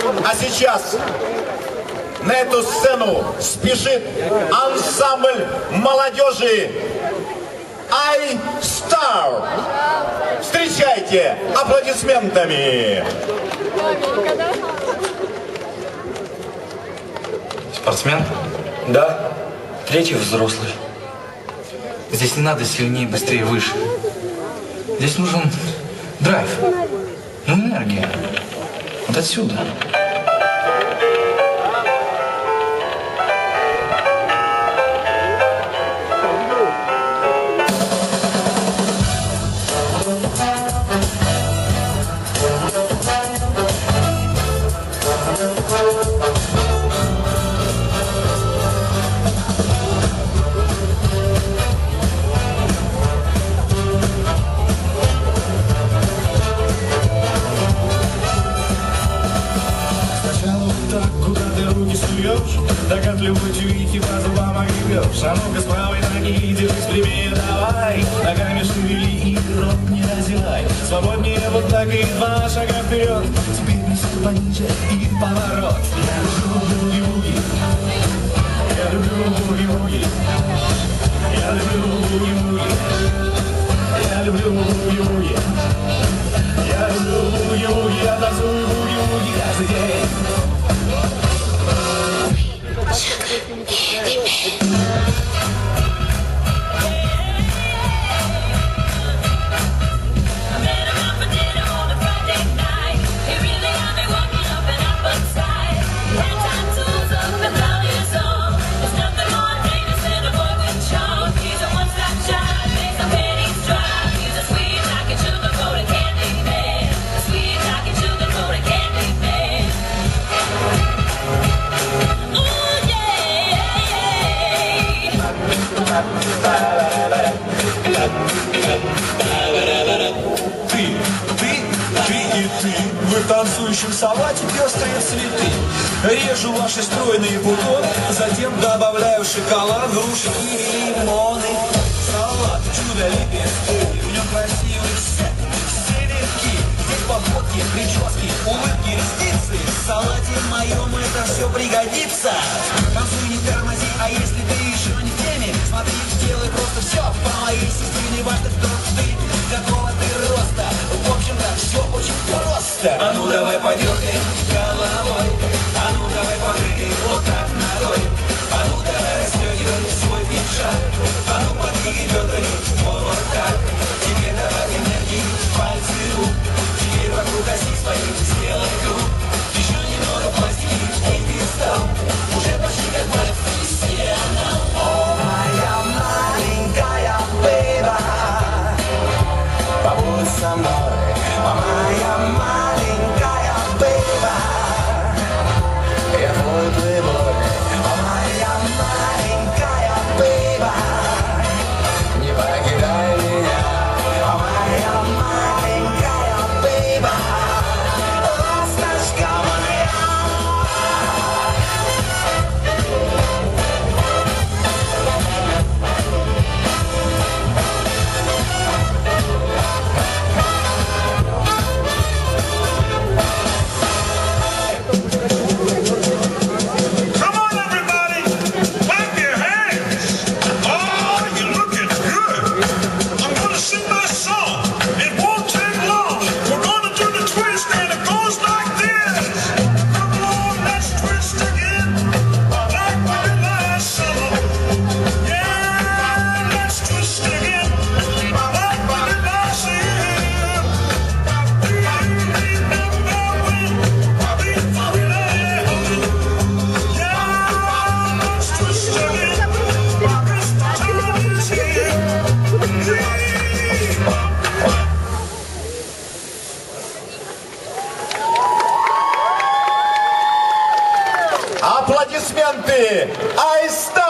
А сейчас на эту сцену спешит ансамбль молодежи iStar. Встречайте аплодисментами. Спортсмен? Да. Третий взрослый. Здесь не надо сильнее, быстрее, выше. Здесь нужен драйв, ну энергия. Вот отсюда. Догадливый чуйки по зубам огребешь. А ну-ка с правой ноги держись прямее, давай. Ногами шевели и рот не разевай. Свободнее вот так и два шага вперед. Теперь несу пониже и поворот. Я люблю буги-буги. Я люблю буги-буги. Я люблю буги-буги. Я люблю буги-буги. Я люблю буги-буги. Я танцую буги-буги каждый день. Вы в танцующем салате пестрые цветы. Режу ваши стройные бутоны, затем добавляю шоколад, груши и лимоны. Салат чудо-лепестки, в нем красивый сет. Все ветки, здесь походки, прически, улыбки, ресницы. В салате моем это все пригодится. Танцуй, не тормози, а если ты еще не в теме, смотри, делай просто все по моей системе. Важно, кто ты, какого ты роста. В общем-то, все очень просто. А ну давай подергай головой, а ну давай подергай вот так ногой, а ну давай расстегивай свой пиджак, а ну подвигай бедрами вот так. Теперь давай энергии, пальцы рук, теперь вокруг оси своей сделай круг. Еще немного пластики, эй, ты стал уже почти как профессионал. О, моя маленькая бейба, побудь со мной, моя маленькая бейба. Я твой плейбой, моя маленькая бейба. Не покидай меня, моя маленькая бейба. Ласточка моя. Аплодисменты! iStar!